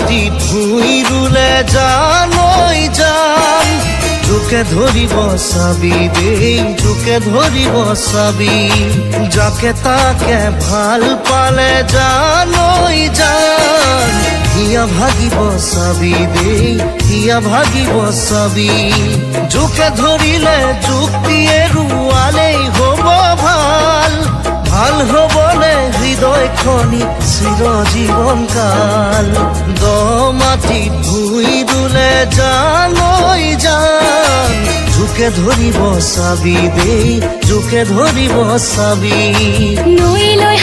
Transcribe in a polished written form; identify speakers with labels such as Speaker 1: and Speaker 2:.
Speaker 1: মাটি ধুই ৰুলে জানৈ জান জোকে ধৰিব চাবি দেই জোকে ধৰিব চাবি যাকে তাকে ভাল পালে জানৈ জান হিয়া ভাগিব চাবি দেই হিয়া ভাগিব চাবি জোকে ধৰিলে যুক্তিয়ে ৰুৱালেই হ'ব ভাল ভাল হ'বনে হৃদয়খনি চিৰজীৱন কাল দ মাটিত ভুই ৰুলে জানৈ জান জোকে ধৰিব চাবি দেই জোকে ধৰিব চাবি
Speaker 2: নৈ লৈ